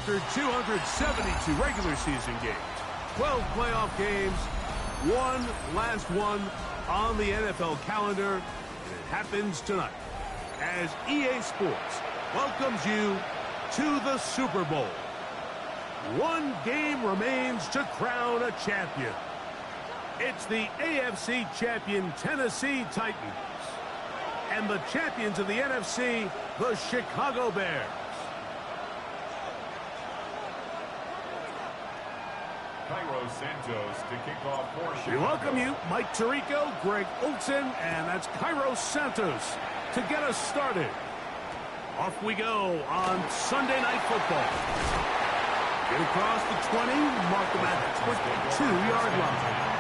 After 272 regular season games, 12 playoff games, one last one on the NFL calendar, and it happens tonight as EA Sports welcomes you to the Super Bowl. One game remains to crown a champion. It's the AFC champion Tennessee Titans and the champions of the NFC, the Chicago Bears. Cairo Santos to kick off for Chicago. We welcome you, Mike Tirico, Greg Olson, and that's Cairo Santos to get us started. Off we go on Sunday Night Football. Get across the 20, mark them at the 22-yard line.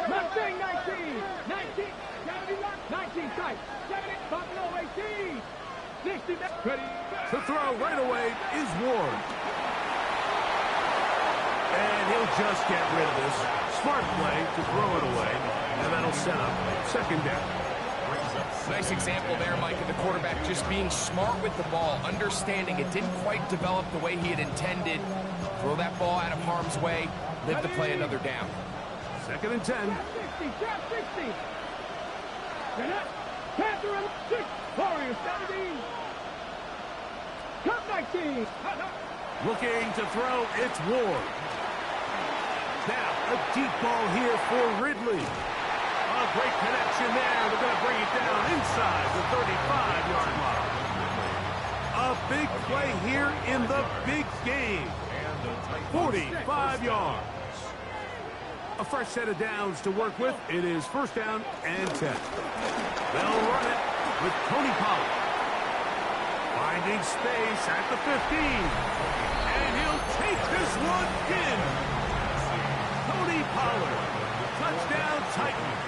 Mustang 19, 19, 71, 19 tight, 70, Buffalo 18, 60, ready. To throw right away is Ward. And he'll just get rid of this. Smart play to throw it away, and that'll set up second down. Nice example there, Mike, of the quarterback just being smart with the ball, understanding it didn't quite develop the way he had intended. Throw that ball out of harm's way, live to play another down. Second and 10. 60, trap 60. Panther and 6, Warriors 17. Cup 19. Looking to throw, it's Ward. Now, a deep ball here for Ridley. A great connection there. They're going to bring it down inside the 35-yard line. A big play here in the big game. 45 yards. A fresh set of downs to work with. It is first down and 10. They'll run it with Tony Pollard. Finding space at the 15. And he'll take this one in. Tony Pollard. Touchdown Titans.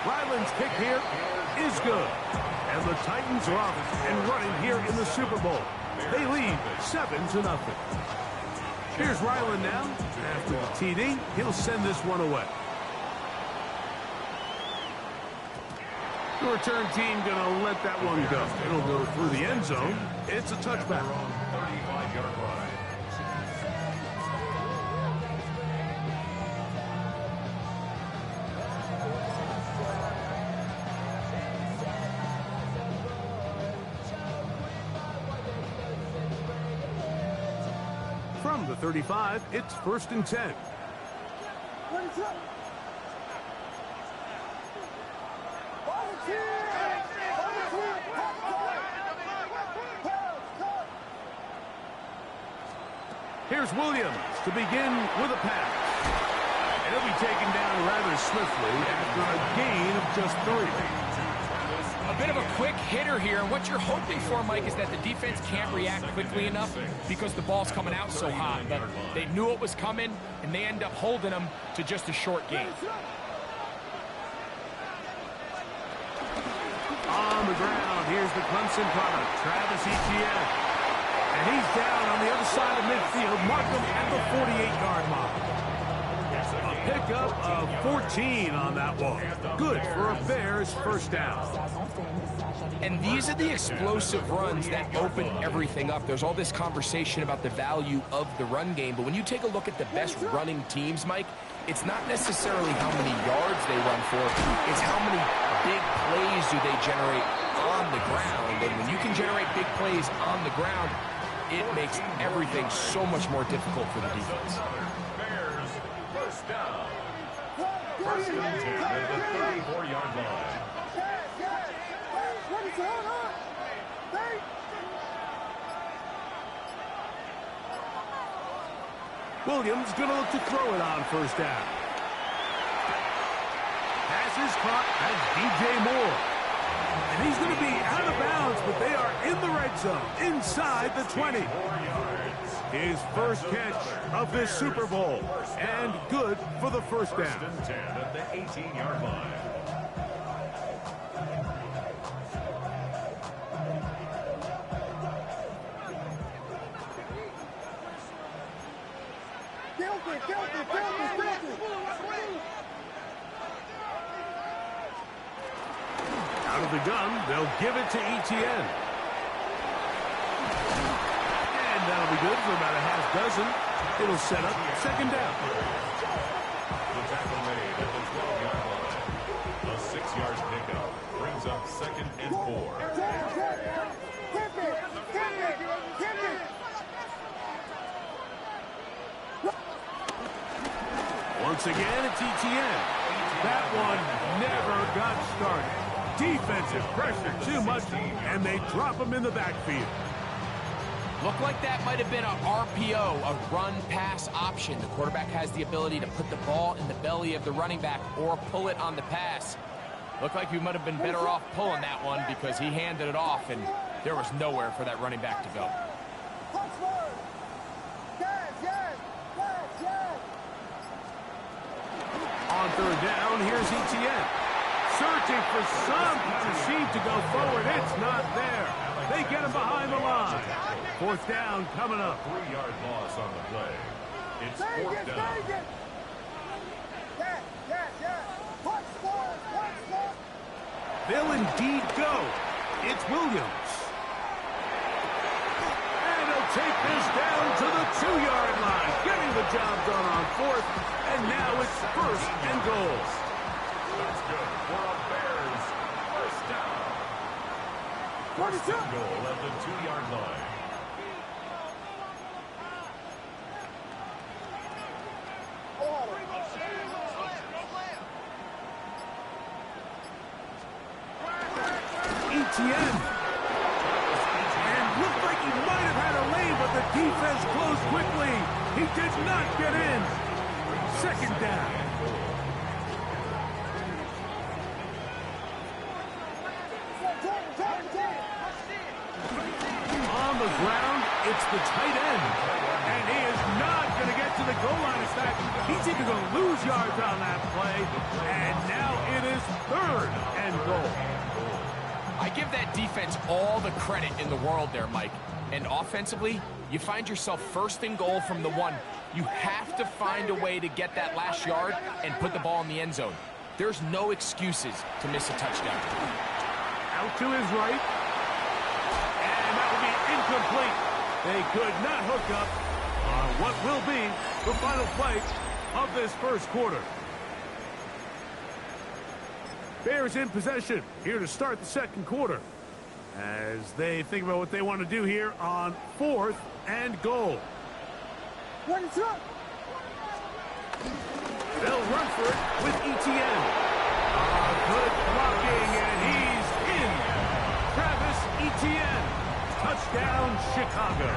Ryland's kick here is good. And the Titans are off and running here in the Super Bowl. They lead 7-0. Here's Ryland now. After the TD, he'll send this one away. The return team going to let that one go. It'll go through the end zone. It's a touchback. 35-yard line. From the 35, it's first and 10. Here's Williams to begin with a pass. And he'll be taken down rather swiftly after a gain of just 3. A bit of a quick hitter here, and what you're hoping for, Mike, is that the defense can't react quickly enough because the ball's coming out so hot. But they knew it was coming, and they end up holding them to just a short gain. On the ground, here's the Clemson product, Travis Etienne. And he's down on the other side of midfield, mark him at the 48-yard mark. A pickup of 14 on that one. Good for a Bears first down. And these are the explosive runs that open everything up. There's all this conversation about the value of the run game, but when you take a look at the best running teams, Mike, it's not necessarily how many yards they run for, it's how many big plays do they generate on the ground. And when you can generate big plays on the ground, it makes everything so much more difficult for the defense. Bears first down. First and 10 at the 34-yard line. Williams going to look to throw it on first down. Pass is caught as DJ Moore. And he's going to be out of bounds, but they are in the red zone, inside the 20. His first catch of this Super Bowl, and good for the first down. First and 10 at the 18-yard line. Out of the gun, they'll give it to Etienne. And that'll be good for about a half dozen. It'll set up second down. The tackle made at the 12-yard line. A 6-yard pickup brings up second and 4. Once again, it's Etienne. That one never got started. Defensive pressure too much, and they drop him in the backfield. Looked like that might have been a RPO, a run-pass option. The quarterback has the ability to put the ball in the belly of the running back or pull it on the pass. Looked like we might have been better off pulling that one because he handed it off, and there was nowhere for that running back to go. On third down, here's Etienne. Searching for something to seem to go forward. It's not there. They get him behind the line. Fourth down coming up. 3-yard loss on the play. It's fourth down. They'll indeed go. It's Williams. And he'll take this down to the 2-yard line. Getting the job done on fourth. And now it's first and goal. That's good for a Bears first down. First and goal at the 2-yard line. Etienne. And looked like he might have had a lane, but the defense closed quickly. He did not get in. Second down. On the ground, it's the tight end. And he is not going to get to the goal line. In fact, he's even going to lose yards on that play. And now it is third and goal. I give that defense all the credit in the world there, Mike. And offensively, you find yourself first and goal from the 1. You have to find a way to get that last yard and put the ball in the end zone. There's no excuses to miss a touchdown. Out to his right. And that will be incomplete. They could not hook up on what will be the final play of this first quarter. Bears in possession here to start the second quarter as they think about what they want to do here on 4th and goal. They'll run for it with ETN. Good blocking, and he's in. Travis Etienne. Touchdown, Chicago.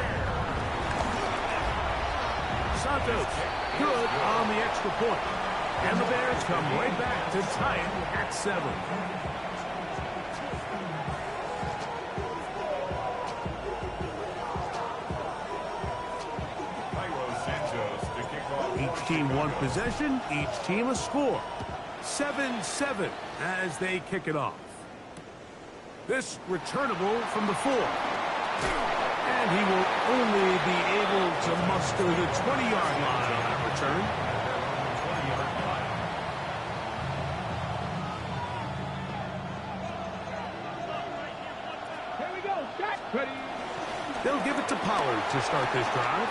Santos, good on the extra point. And the Bears come right back to tie it at 7. 1 possession, each team a score. 7-7 as they kick it off. This returnable from the 4. And he will only be able to muster the 20-yard line on that return. Here we go. Shot. Ready. They'll give it to Pollard to start this drive.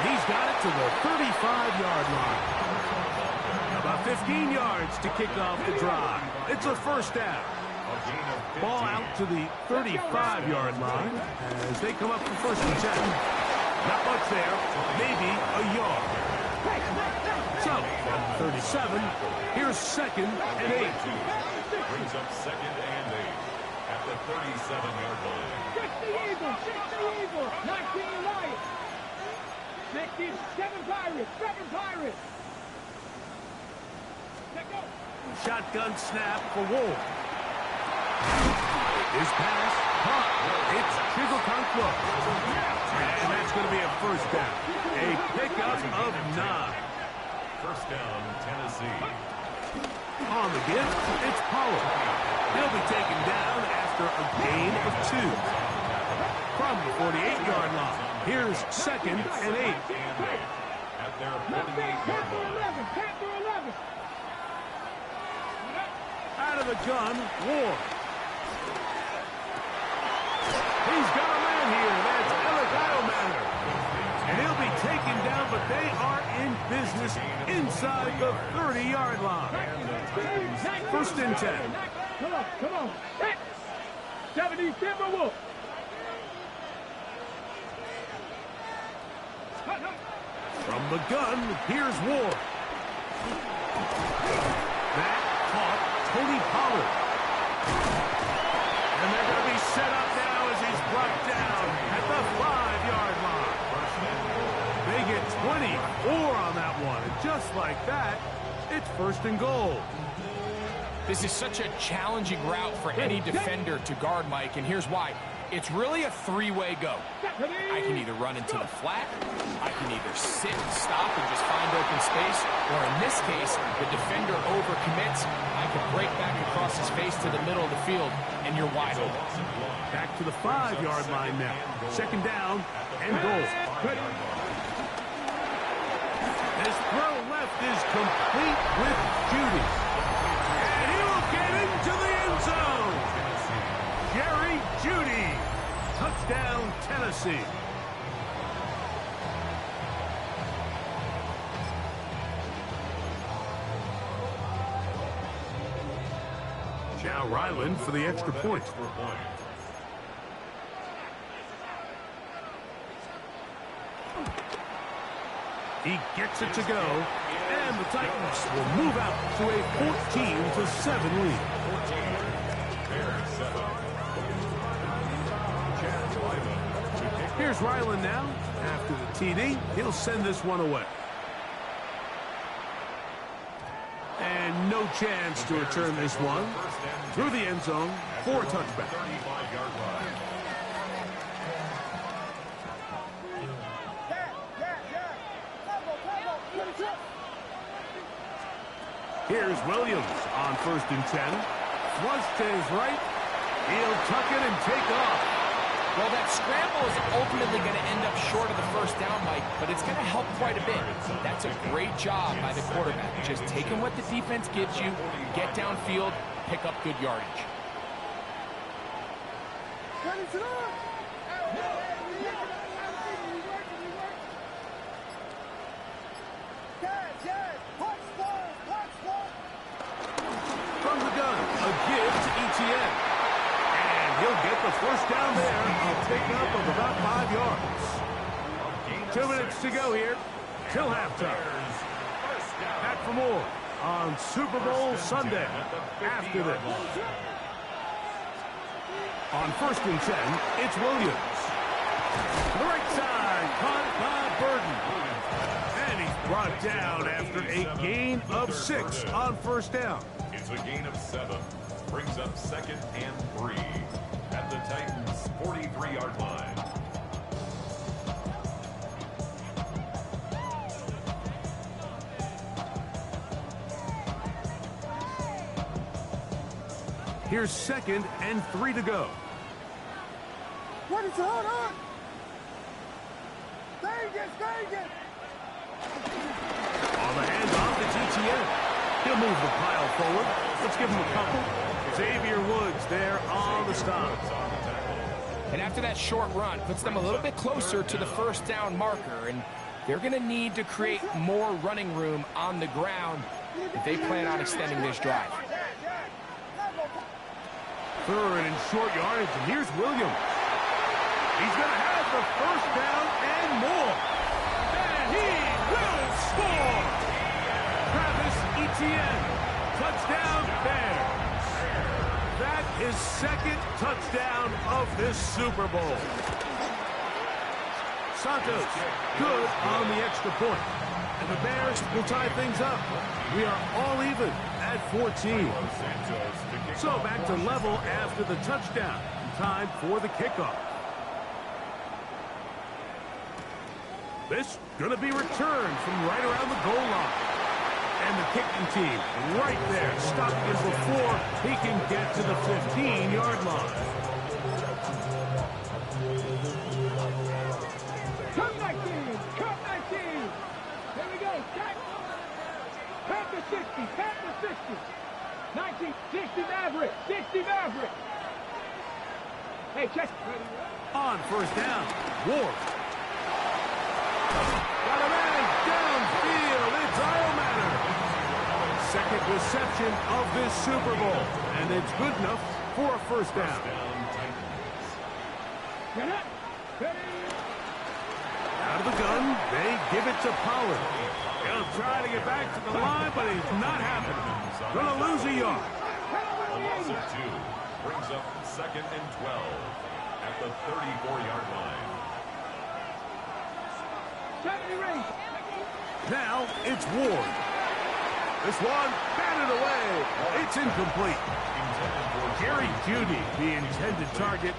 He's got it to the 35-yard line. About 15 yards to kick off the drive. It's a first down. Ball out to the 35-yard line as they come up for first and 10. Not much there, maybe a yard. So, from 37, here's 2nd and 8. Brings up 2nd and 8 at the 37-yard line. 60 Eagles, 19 Lions. 7 Pirates. Let go. Shotgun snap for Wolf. His pass, caught. It's Chigokonkwo. And that's going to be a first down. A pickup of 9. First down, Tennessee. On the gift, it's Pollard. He'll be taken down after a gain of 2. From the 48-yard line, here's 2nd and 8. At their 48-yard line. Panther 11. Out of the gun, Ward. He's got a man here. That's Eligayo Manor. And he'll be taken down, but they are in business inside the 30-yard line. First and 10. Come on. 70 Timberwolves. From the gun, here's Ward. That caught Tony Pollard. And they're going to be set up now as he's brought down at the 5-yard line. They get 24 on that one. And just like that, it's first and goal. This is such a challenging route for any defender to guard, Mike, and here's why. It's really a 3-way go. I can either run into the flat, I can either sit and stop and just find open space, or in this case, the defender overcommits. I can break back across his face to the middle of the field, and you're wide open. Back to the 5-yard line now. Second down and goal. This throw left is complete with Judy. And he will get into the end zone. Jerry Judy. Touchdown, Tennessee. Now Ryland for the extra point. He gets it to go, and the Titans will move out to a 14-7 lead. Here's Ryland now. After the TD, he'll send this one away. And no chance to return this one through the end zone for a touchback. 35-yard line. Here's Williams on 1st and 10. Flush to his right. He'll tuck it and take off. Well, that scramble is ultimately going to end up short of the first down, Mike, but it's going to help quite a bit. That's a great job by the quarterback. Just taking what the defense gives you, get downfield, pick up good yardage. From the gun, a give to ETN. And he'll get the first down there, a pickup of about 5 yards. 2 minutes to go here, till halftime. Back for more on Super Bowl Sunday after this. On 1st and 10, it's Williams. To the right side, caught by Burton. And he's brought down after a gain of 6 on 1st down. It's a gain of 7. Brings up 2nd and 3 at the Titans' 43-yard line. Here's 2nd and 3 to go. What is hold on? Vegas! On the handoff, it's ETN. He'll move the pile forward. Let's give him a couple. Xavier Woods there on the stop. And after that short run, puts them a little bit closer to the first down marker, and they're going to need to create more running room on the ground if they plan on extending this drive. 3rd and short yardage, and here's Williams. He's going to have the first down and more. And he will score. Travis Etienne, touchdown Bears. That is 2nd touchdown of this Super Bowl. Santos, good on the extra point. And the Bears will tie things up. We are all even at 14. So back to level after the touchdown. Time for the kickoff. This going to be returned from right around the goal line. And the kicking team right there, stopping him before he can get to the 15-yard line. Come 19! Come 19! Here we go. Cut the 60. Cut the 60. 19, 60 Maverick. 60 Maverick. Hey, check. On 1st down, Ward. Got a man downfield. It's all matter. 2nd reception of this Super Bowl. And it's good enough for a first down. Out of the gun, they give it to Pollard. He'll try to get back to the line, but it's not happening. Gonna lose a yard. A loss of 2 brings up 2nd and 12 at the 34-yard line. Now it's Ward. This one batted away. It's incomplete. Jerry Jeudy, the intended target.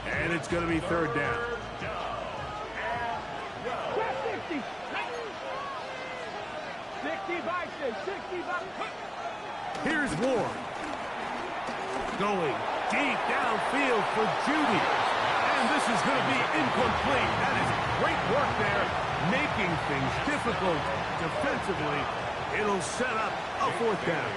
And it's going to be 3rd down. 60. Here's Ward. Going deep downfield for Jeudy. And this is going to be incomplete. That is great work there, making things difficult defensively. It'll set up a 4th down.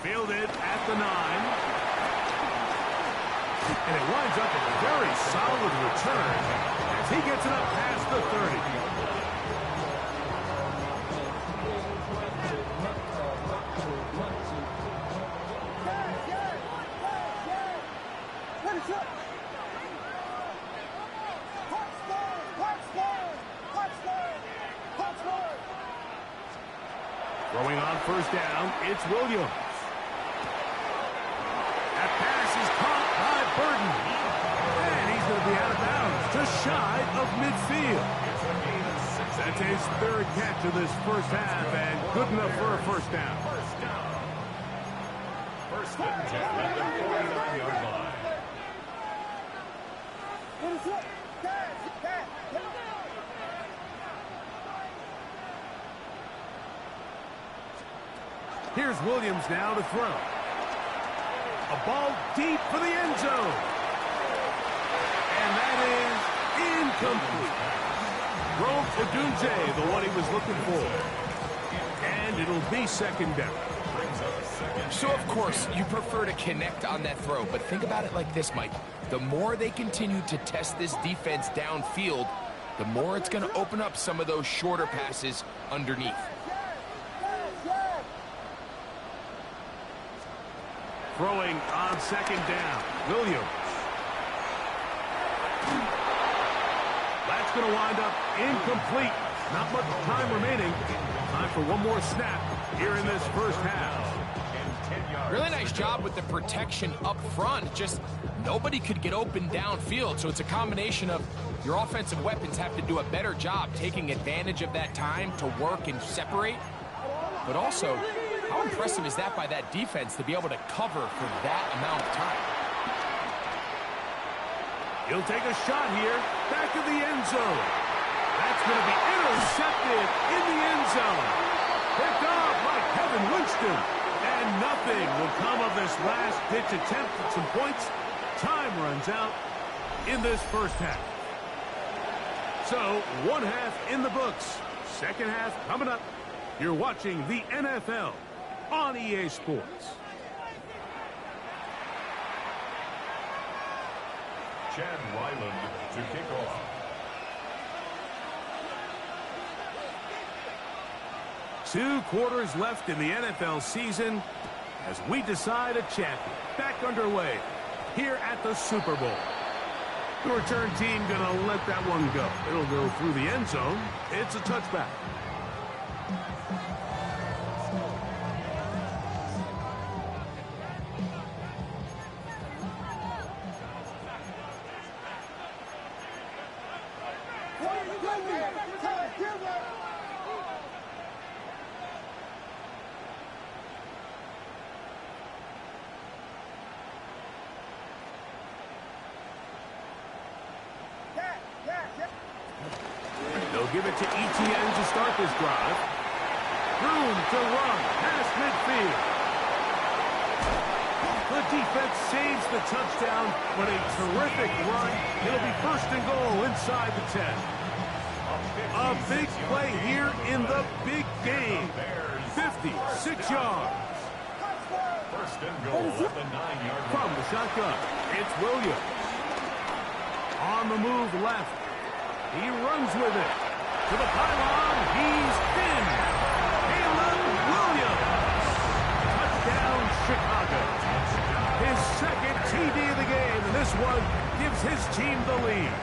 Fielded at the 9. And it winds up a very solid return as he gets it up past the 30. down. It's Williams. That pass is caught by Burton. And he's going to be out of bounds, just shy of midfield. That's his third catch of this first half, and good enough for a first down. First and 10 at the 49-yard line. Here's Williams now to throw. A ball deep for the end zone. And that is incomplete. Rome Odunze, the one he was looking for. And it'll be second down. So, of course, you prefer to connect on that throw, but think about it like this, Mike. The more they continue to test this defense downfield, the more it's going to open up some of those shorter passes underneath. Throwing on second down, Williams. That's going to wind up incomplete. Not much time remaining. Time for one more snap here in this first half. Really nice job with the protection up front. Just nobody could get open downfield, so it's a combination of your offensive weapons have to do a better job taking advantage of that time to work and separate. But also, how impressive is that by that defense to be able to cover for that amount of time? He'll take a shot here, back of the end zone. That's going to be intercepted in the end zone. Picked off by Kevin Winston. And nothing will come of this last-ditch attempt at some points. Time runs out in this first half. So, one half in the books. Second half coming up. You're watching the NFL on EA Sports. Chad Ryland to kick off. Two quarters left in the NFL season as we decide a champion. Back underway here at the Super Bowl. The return team going to let that one go. It'll go through the end zone. It's a touchback. Give it to ETN to start this drive. Room to run past midfield. The defense saves the touchdown, but a terrific run. It'll be first and goal inside the 10. A big play here in the big game. 56 yards. First and goal at the 9-yard line. From the shotgun, it's Williams. On the move left. He runs with it. To the pylon, he's in. Caleb Williams. Touchdown, Chicago. His second TD of the game, and this one gives his team the lead.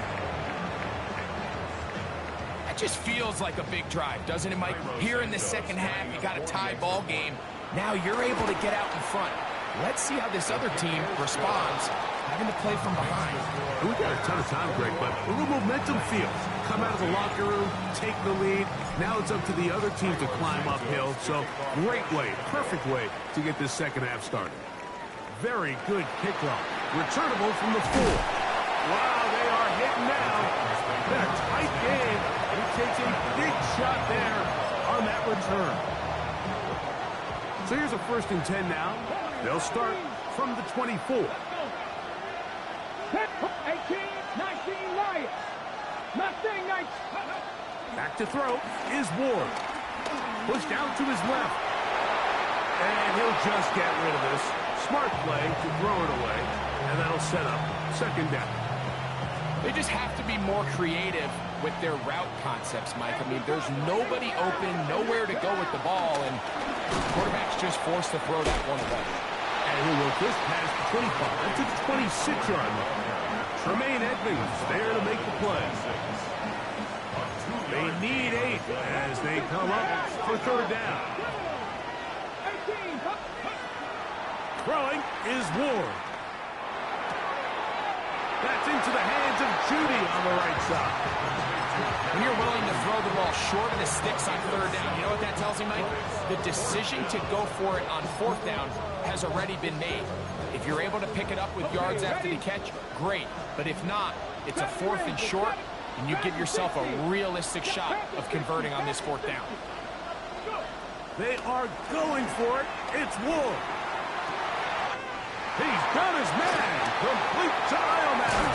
That just feels like a big drive, doesn't it, Mike? Here in the second half, you got a tie ball game. Now you're able to get out in front. Let's see how this other team responds, having to play from behind. We got a ton of time, Greg, but a little momentum feels. Come out of the locker room, take the lead. Now it's up to the other team to climb uphill. So great way, perfect way to get this second half started. Very good kickoff. Returnable from the 4. Wow, they are hitting now. Been a tight game. He takes a big shot there on that return. So here's a first and 10 now. They'll start from the 24. 18, 19 Lions. Mustang Knights. Back to throw is Ward. Pushed out to his left. And he'll just get rid of this. Smart play to throw it away. And that'll set up second down. They just have to be more creative with their route concepts, Mike. I mean, there's nobody open, nowhere to go with the ball, and the quarterback's just forced to throw that one away. And he'll work this past the 25 to the 26-yard line. Tremaine Edmonds there to make the play. They need 8 as they come up for third down. Throwing is Ward. That's into the hands of Judy on the right side. When you're willing to throw the ball short of the sticks on third down, you know what that tells me, Mike? The decision to go for it on fourth down has already been made. If you're able to pick it up with yards after the catch, great. But if not, it's a 4th and short, and you give yourself a realistic shot of converting on this 4th down. They are going for it. It's Ward. He's got his man. Complete to Ioman.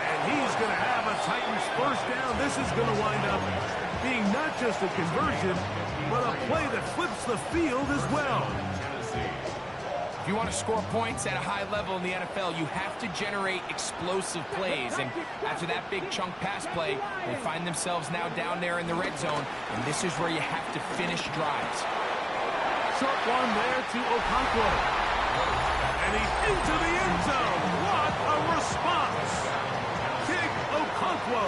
And he's going to have a Titans first down. This is going to wind up being not just a conversion, but a play that flips the field as well. If you want to score points at a high level in the NFL, you have to generate explosive plays. And after that big chunk pass play, they find themselves now down there in the red zone. And this is where you have to finish drives. Short one there to Okonkwo. And he's into the end zone. What a response. Big Okonkwo.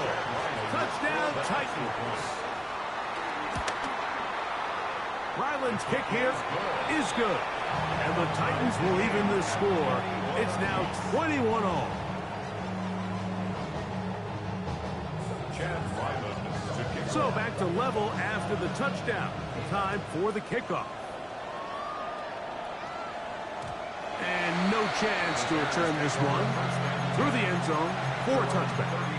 Touchdown Titans. Ryland's kick here is good. And the Titans will even the score. It's now 21-all. So back to level after the touchdown. Time for the kickoff. And no chance to return this one. Through the end zone for a touchback.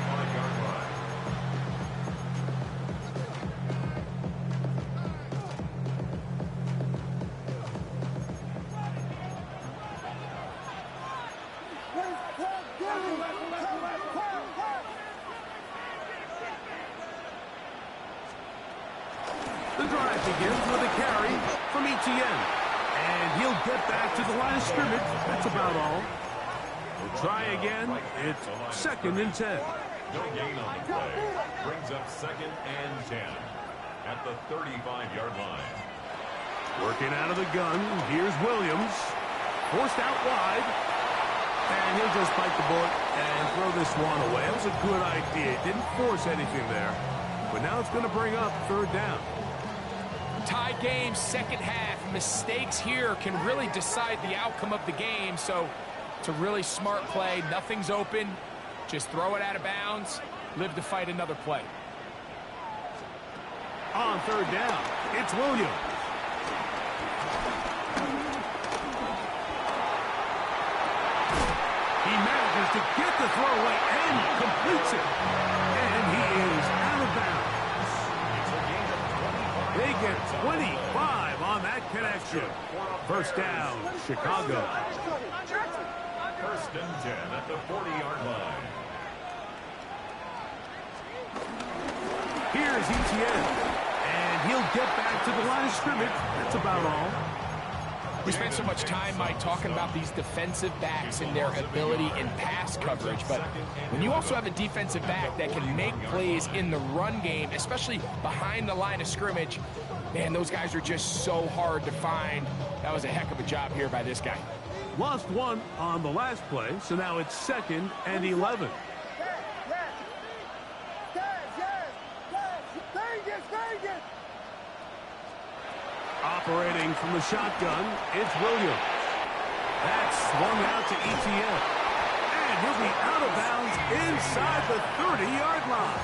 The drive begins with a carry from Etienne. And he'll get back to the line of scrimmage. That's about all. We'll try again. It's 2nd and 10. No gain on the play. Brings up 2nd and 10 at the 35-yard line. Working out of the gun. Here's Williams. Forced out wide. And he'll just bite the bullet and throw this one away. That was a good idea. Didn't force anything there. But now it's going to bring up 3rd down. Tie game, 2nd half. Mistakes here can really decide the outcome of the game. So it's a really smart play. Nothing's open. Just throw it out of bounds. Live to fight another play. On 3rd down, it's Williams. He manages to get the throw away and completes it. And he is out of bounds. They get 25 on that connection. 1st down, Chicago. 1st and 10 at the 40-yard line. Here's Etienne. And he'll get back to the line of scrimmage. That's about all. We spent so much time, Mike, talking about these defensive backs and their ability in pass coverage. But when you also have a defensive back that can make plays in the run game, especially behind the line of scrimmage, man, those guys are just so hard to find. That was a heck of a job here by this guy. Lost one on the last play, so now it's 2nd and 11. Operating from the shotgun, it's Williams. That's swung out to Etienne. And he'll be out of bounds inside the 30-yard line.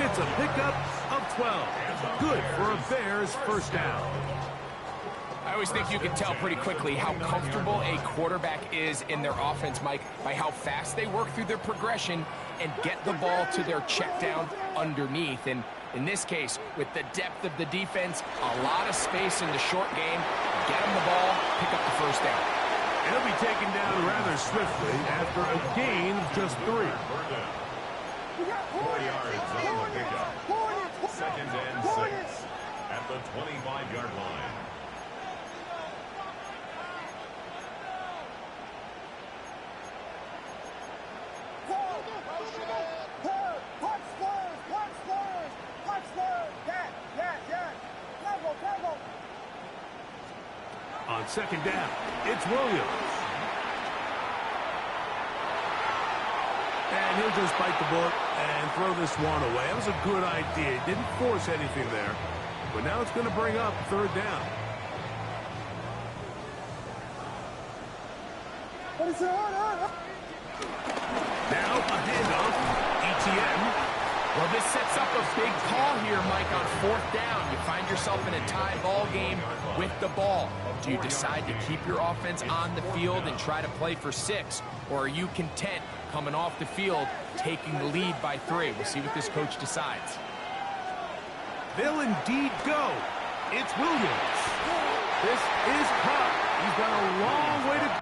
It's a pickup of 12. Good for a Bears 1st down. I always think you can tell pretty quickly how comfortable a quarterback is in their offense, Mike, by how fast they work through their progression and get the ball to their check down underneath. And in this case, with the depth of the defense, a lot of space in the short game, get them the ball, pick up the 1st down. He'll be taken down rather swiftly after a gain of just 3. 4 yards on the pickup. 2nd and 6 at the 25-yard line. On 2nd down, it's Williams. And he'll just bite the bullet and throw this one away. That was a good idea. Didn't force anything there. But now it's going to bring up 3rd down. Now a handoff. ETN. Well, this sets up a big call here, Mike, on 4th down. You find yourself in a tie ball game with the ball. Do you decide to keep your offense on the field and try to play for 6? Or are you content coming off the field, taking the lead by 3? We'll see what this coach decides. They'll indeed go. It's Williams. This is caught. He's got a long way to go.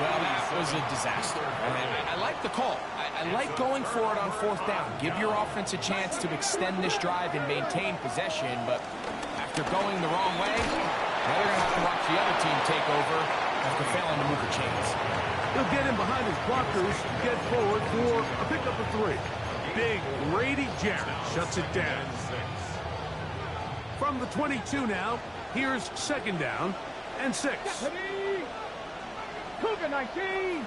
Well, that was a disaster. I like the call. I like going for it on 4th down. Give your offense a chance to extend this drive and maintain possession, but after going the wrong way, now they're going to have to watch the other team take over after failing to move the chains. He'll get in behind his blockers, get forward for a pickup of 3. Big Grady Jarrett shuts it down. From the 22 now, here's 2nd down and 6. Cougar 19.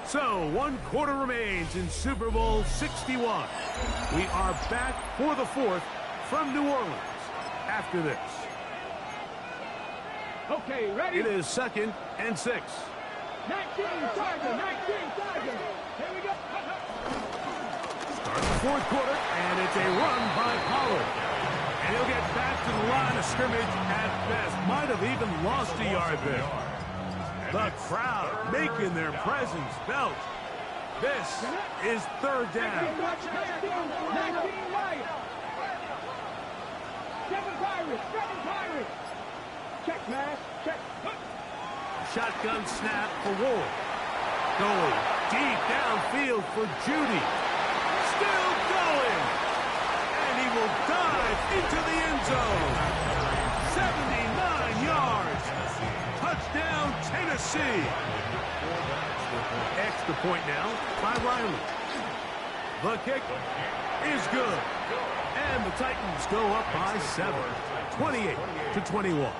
So 1 quarter remains in Super Bowl 61. We are back for the 4th from New Orleans after this. Okay, ready? It is 2nd and 6. 19 Tiger, 19 Tiger. Here we go. Start the 4th quarter, and it's a run by Pollard. And he'll get back to the line of scrimmage at best. Might have even lost a yard there. The crowd making their presence felt. This is 3rd down. 19 Wyatt. 7 Pirates, 7 Pirates. Check, man, check. Shotgun snap for Ward. Going deep downfield for Judy. Still going. And he will dive into the end zone. 79 yards. Touchdown, Tennessee. Extra point now by Riley. The kick is good. And the Titans go up by 7. 28-21.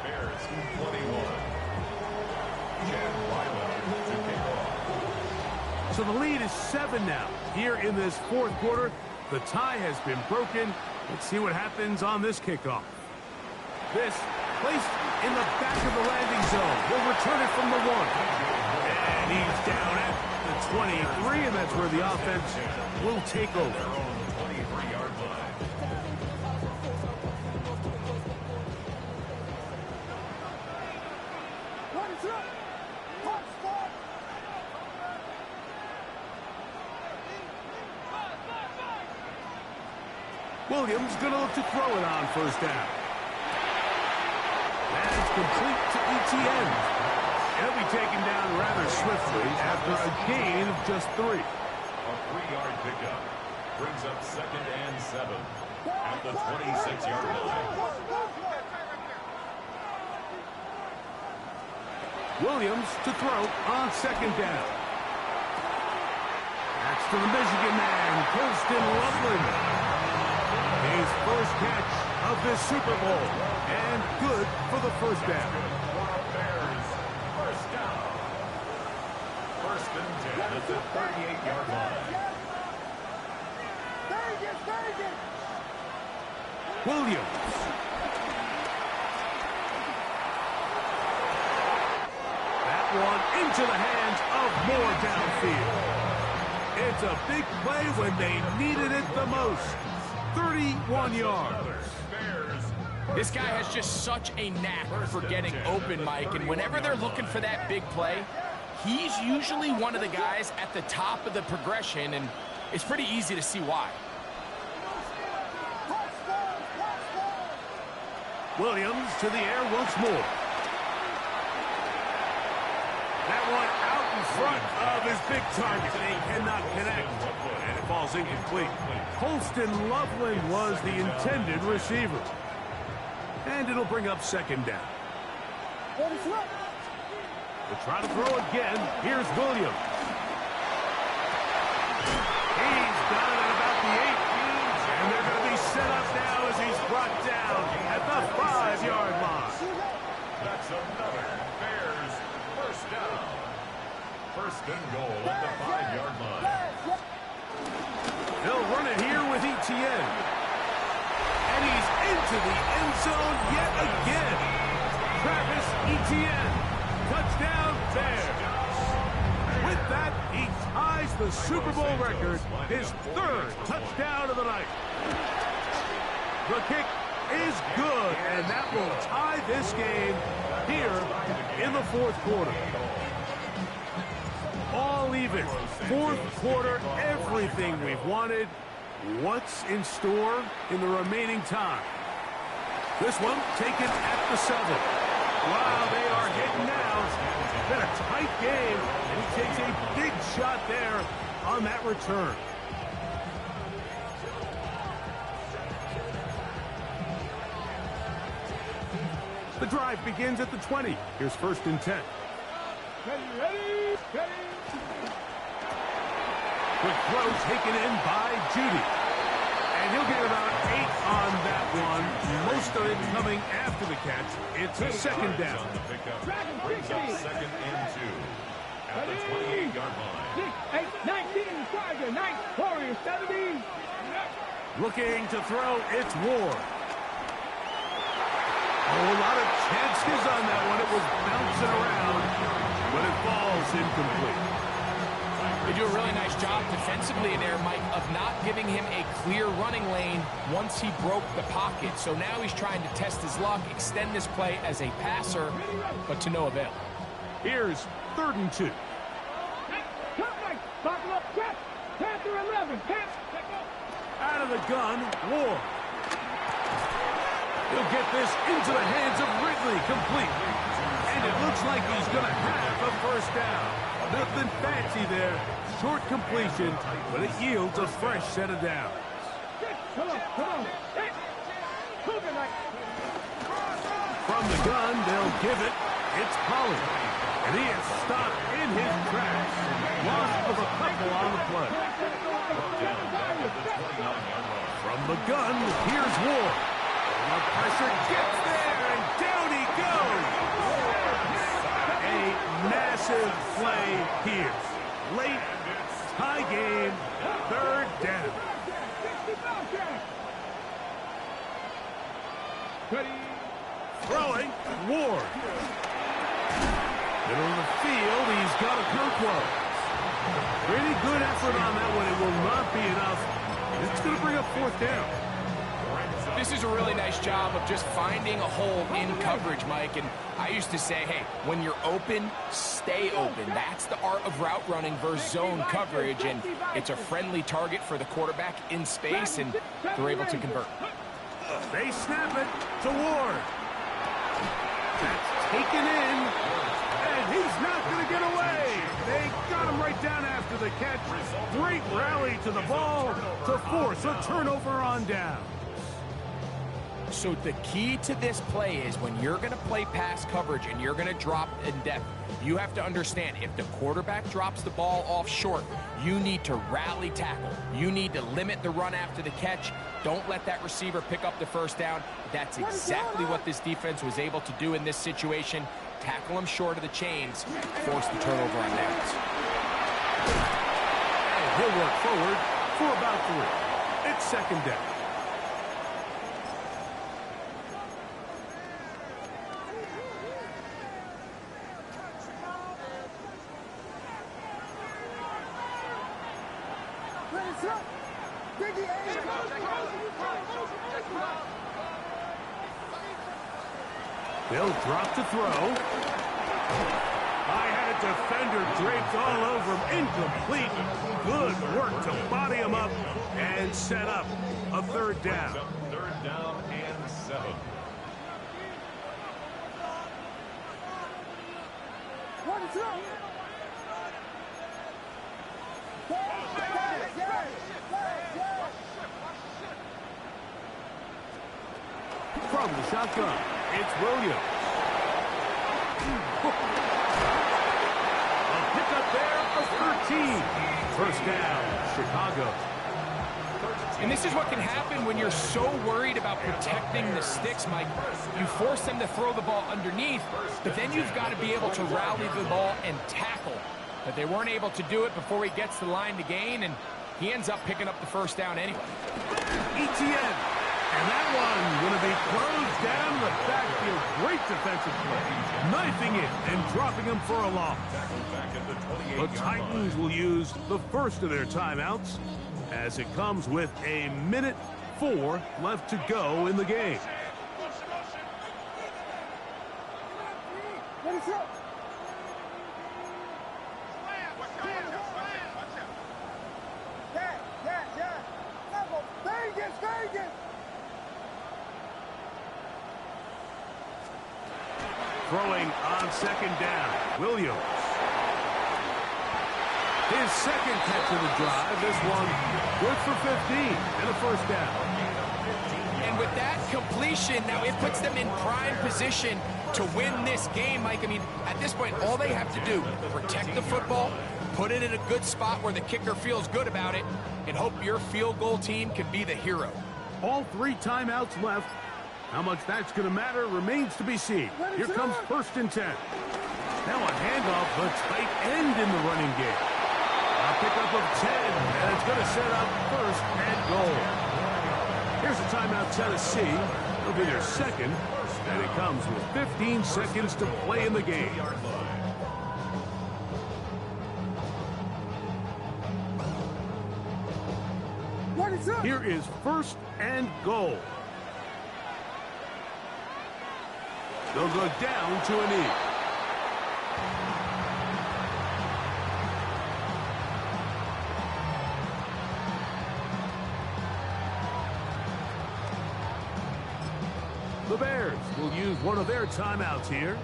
So the lead is 7 now. Here in this 4th quarter, the tie has been broken. Let's see what happens on this kickoff. This placed in the back of the landing zone. Will return it from the 1. And he's down at the 23, and that's where the offense will take over. Williams going to look to throw it on 1st down. And it's complete to ETN. He'll be taken down rather swiftly after a gain of just 3. A 3-yard pickup brings up 2nd and 7 at the 26-yard line. Williams to throw on 2nd down. That's to the Michigan man, Colston Loveland. His first catch of this Super Bowl, and good for the 1st down. Bears, 1st down. 1st and 10 at the 38-yard line. Williams. That one into the hands of Moore downfield. It's a big play when they needed it the most. 31 yards. This guy has just such a knack for getting open, Mike, and whenever they're looking for that big play, he's usually one of the guys at the top of the progression, and it's pretty easy to see why. Williams to the air once more. That one out in front of his big target. They cannot connect, and it falls incomplete. Colston Loveland was the intended receiver. And it'll bring up 2nd down. They'll try to throw again. Here's Williams. He's done at about the 8. And they're going to be set up now as he's brought down at the 5-yard line. That's another Bears 1st down. 1st and goal at the 5-yard line. They'll run it here with ETN. And he's into into the end zone yet again. Travis Etienne, touchdown Bears. With that, he ties the Super Bowl record, his third touchdown of the night. The kick is good, and that will tie this game here in the fourth quarter. All even. Fourth quarter, everything we've wanted. What's in store in the remaining time? This one taken at the 7. Wow, they are hitting now. It's been a tight game, and he takes a big shot there on that return. The drive begins at the 20. Here's 1st and 10. Ready. Quick throw taken in by Judy. And he'll get about 8 on that one. Most of it coming after the catch. It's a 2nd down. Brings up 2nd and 2 at the 28-yard line. 6, 8, 19, Tiger, 9, Warriors, 70. Looking to throw, it's Ward. Oh, a lot of chances on that one. It was bouncing around, but it falls incomplete. They do a really nice job defensively in there, Mike, of not giving him a clear running lane once he broke the pocket. So now he's trying to test his luck, extend this play as a passer, but to no avail. Here's 3rd and 2. Panther 11. Out of the gun, Ward. He'll get this into the hands of Ridley, complete. And it looks like he's going to have a 1st down. Nothing fancy there. Short completion, but it yields a fresh set of downs. Come on. From the gun, they'll give it. It's Pollard. And he is stopped in his tracks. Loss of a couple on the play. From the gun, here's Ward. The pressure gets there, and down he goes. A massive play here. Late, tie game, 3rd down. Throwing, Ward. Middle of the field, he's got to come close. Pretty good effort on that one. It will not be enough. It's going to bring up 4th down. This is a really nice job of just finding a hole in coverage, Mike. And I used to say, hey, when you're open, stay open. That's the art of route running versus zone coverage. And it's a friendly target for the quarterback in space, and they're able to convert. They snap it to Ward. That's taken in, and he's not going to get away. They got him right down after the catch. Great rally to the ball to force a turnover on down. So the key to this play is when you're going to play pass coverage and you're going to drop in depth, you have to understand if the quarterback drops the ball off short, you need to rally tackle. You need to limit the run after the catch. Don't let that receiver pick up the 1st down. That's exactly what this defense was able to do in this situation. Tackle him short of the chains, force the turnover on downs. And he'll work forward for about 3. It's 2nd down. They'll drop to throw. I had a defender draped all over him. Incomplete. Good work to body him up and set up a 3rd down. 3rd down and 7. From the shotgun, it's Williams. A pickup there of 13. 1st down, Chicago. And this is what can happen when you're so worried about protecting the sticks, Mike. You force them to throw the ball underneath, but then you've got to be able to rally the ball and tackle. But they weren't able to do it before he gets the line to gain, and he ends up picking up the 1st down anyway. Etienne. And that one going to be defensive play, knifing it and dropping him for a loss. The Titans will use the first of their timeouts as it comes with a minute 4 left to go in the game. Throwing on second down, Williams. His second catch of the drive. This one good for 15 and a first down. And with that completion, now it puts them in prime position to win this game, Mike. I mean, at this point, all they have to do, protect the football, put it in a good spot where the kicker feels good about it, and hope your field goal team can be the hero. All 3 timeouts left. How much that's going to matter remains to be seen. Here comes 1st and 10. Now a handoff, the tight end in the running game. A pickup of 10, and it's going to set up 1st and goal. Here's a timeout, Tennessee. It'll be their second, and it comes with 15 seconds to play in the game. Here is 1st and goal. They'll go down to a knee. The Bears will use one of their timeouts here,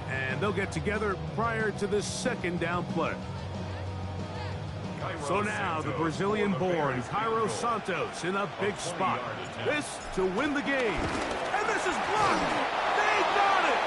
and they'll get together prior to the second down play. So now the Brazilian-born Cairo Santos in a big spot. This to win the game. And this is blocked. They got it.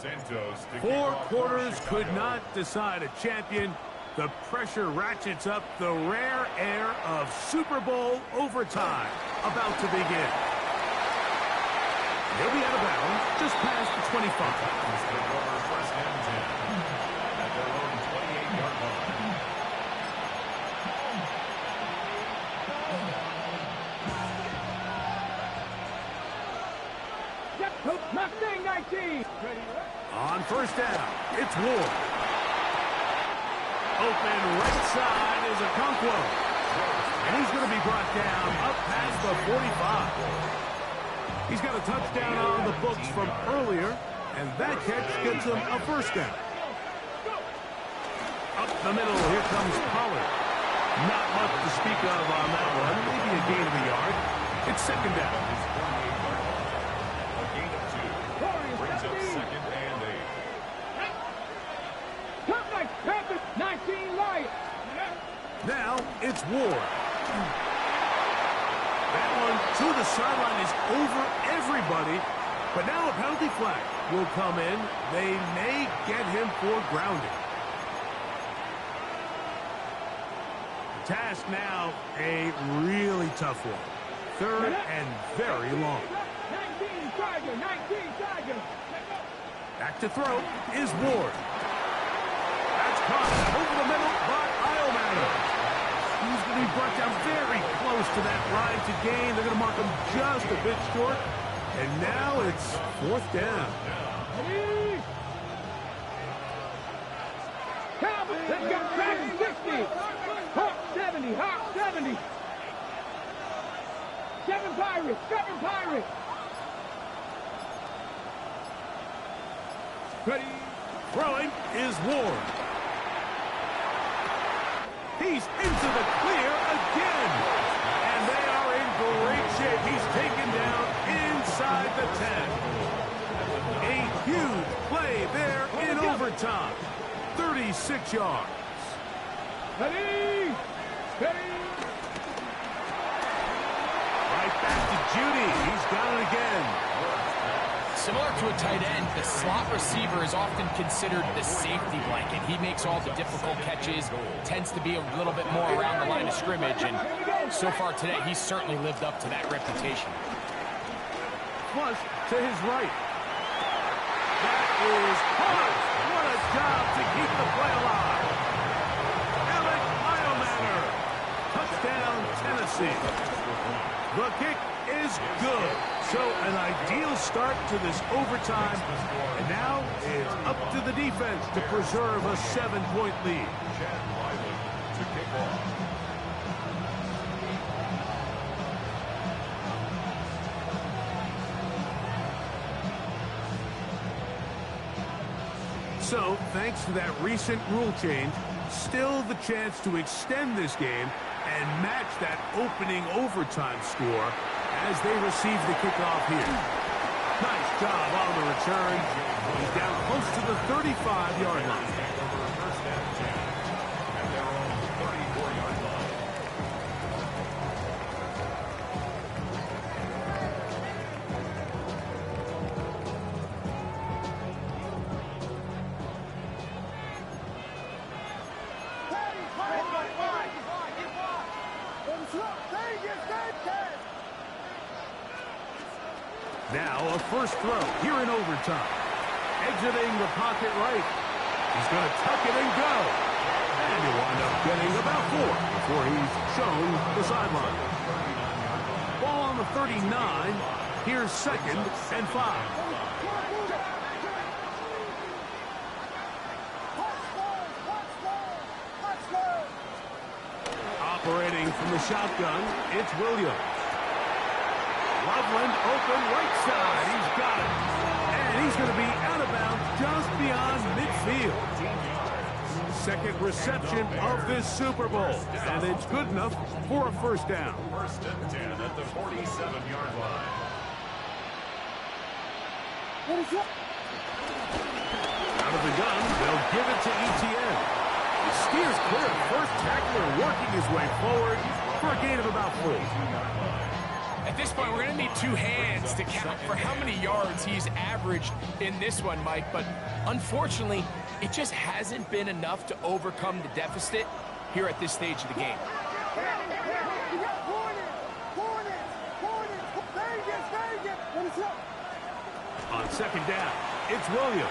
Santos 4 quarters could not decide a champion. The pressure ratchets up, the rare air of Super Bowl overtime about to begin. He'll be out of bounds just past the 25. First and 10 at their own 28-yard line. Mustang 19. On first down, it's Ward. Open right side is Okonkwo. And he's going to be brought down up past the 45. He's got a touchdown on the books from earlier, and that catch gets him a first down. Up the middle, here comes Pollard. Not much to speak of on that one. Maybe a gain of a yard. It's second down. Brings up second and 8. 19 Lions. Now it's Ward. That one to the sideline is over everybody. But now a penalty flag will come in. They may get him for grounding. The task now a really tough one. 3rd and very long. 19 Tiger. 19 Tiger. Back to throw is Ward. That's caught over the middle by Iomatter. He's going to be brought down very close to that line to gain. They're going to mark him just a bit short. And now it's 4th down. Cowboys, let's go back 60. Hawk 70. Hawk 70. 7 Pirates. 7 Pirates. Ready. Throwing is Ward. He's into the clear again. And they are in great shape. He's taken down inside the 10. A huge play there in overtime. 36 yards. Ready. Ready. Right back to Judy. He's got it again. Similar to a tight end, the slot receiver is often considered the safety blanket. He makes all the difficult catches, tends to be a little bit more around the line of scrimmage, and so far today, he's certainly lived up to that reputation. Plus, to his right. That is hard. What a job to keep the play alive. Alec Iomanner. Touchdown, Tennessee. The kick is good. So an ideal start to this overtime. And now it's up to the defense to preserve a 7-point lead. To kick off. So, thanks to that recent rule change, still the chance to extend this game and match that opening overtime score as they receive the kickoff here. Nice job on the return. He's down close to the 35-yard line. First down 10 at their own 34-yard line. Now a first throw here in overtime. Exiting the pocket right. He's going to tuck it and go. And he'll wind up getting about 4 before he's shown the sideline. Ball on the 39. Here's 2nd and 5. Operating from the shotgun, it's Williams. Loveland open right side. He's got it. And he's going to be out of bounds just beyond midfield. Second reception of this Super Bowl. And it's good enough for a first down. First and 10 at the 47-yard line. Out of the gun, they'll give it to Etienne. He steers clear. First tackler working his way forward for a gain of about 4. At this point, we're going to need 2 hands to count for how many yards he's averaged in this one, Mike. But unfortunately, it just hasn't been enough to overcome the deficit here at this stage of the game. On second down, it's Williams.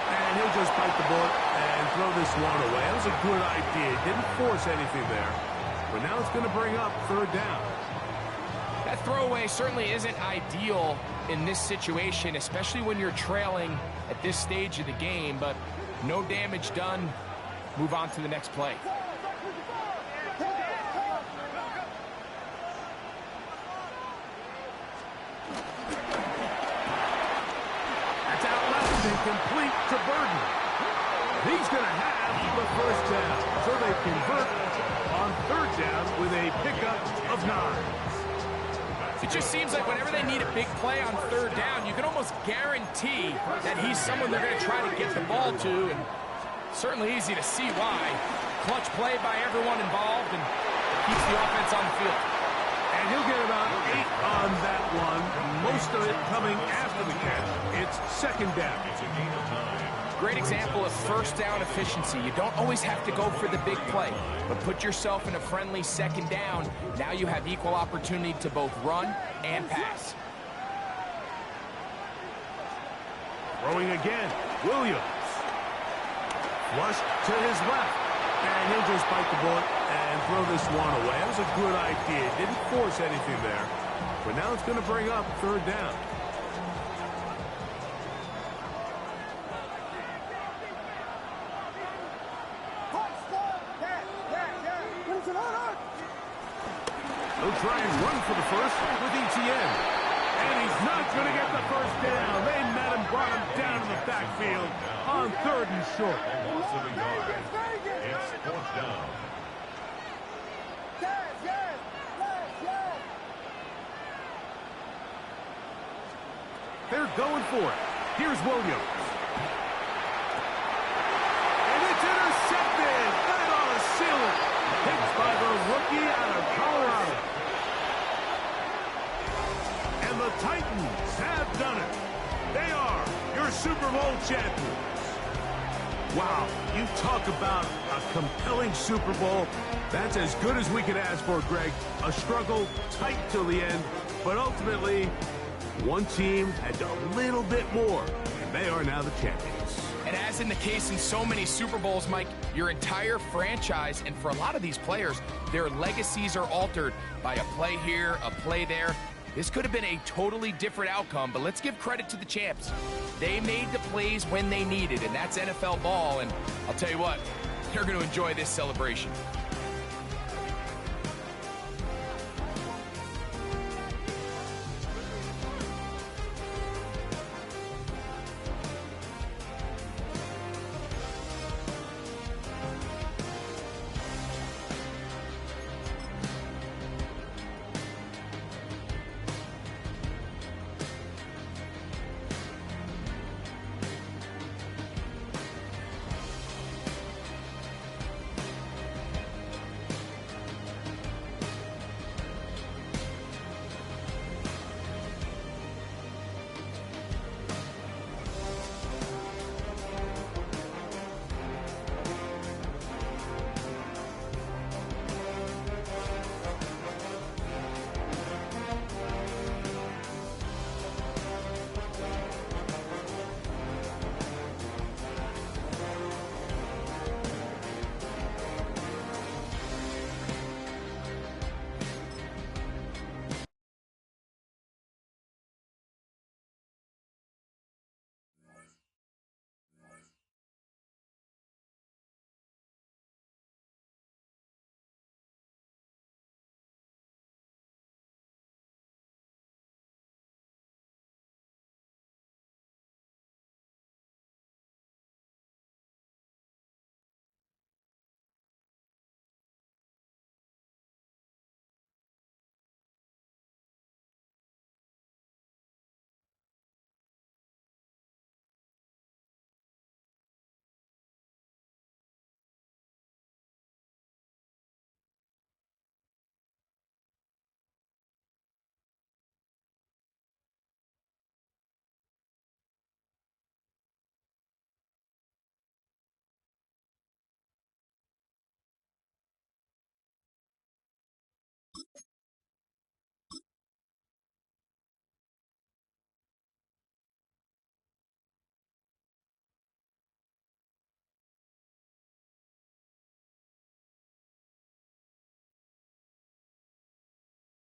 And he'll just bite the bullet and throw this one away. That was a good idea. Didn't force anything there. But now it's going to bring up third down. That throwaway certainly isn't ideal in this situation, especially when you're trailing at this stage of the game, but no damage done. Move on to the next play. That's out left and complete to Burden. He's going to have the first down. So they convert on third down with a pickup of 9. It just seems like whenever they need a big play on third down, you can almost guarantee that he's someone they're going to try to get the ball to, and certainly easy to see why. Clutch play by everyone involved, and keeps the offense on the field. And he'll get about 8 on that one, most of it coming after the catch. It's second down. It's a gain of 9. Great example of first down efficiency. You don't always have to go for the big play, but put yourself in a friendly second down. Now you have equal opportunity to both run and pass. Throwing again, Williams. Flush to his left. And he'll just bite the bullet and throw this one away. That was a good idea. Didn't force anything there. But now it's going to bring up third down. They'll try and run for the first with Etienne. And he's not going to get the first down. They met him, brought him down to the backfield on third and short. Loss of a yard. It's fourth down. They're going for it. Here's Williams. And it's intercepted. That ought to seal it. Picked by the rookie out of Colorado. And the Titans have done it. They are your Super Bowl champions. Wow, you talk about a compelling Super Bowl. That's as good as we could ask for, Greg. A struggle tight till the end, but ultimately, one team had a little bit more, and they are now the champions. And as in the case in so many Super Bowls, Mike, your entire franchise, and for a lot of these players, their legacies are altered by a play here, a play there. This could have been a totally different outcome, but let's give credit to the champs. They made the plays when they needed, and that's NFL ball, and I'll tell you what, they're going to enjoy this celebration.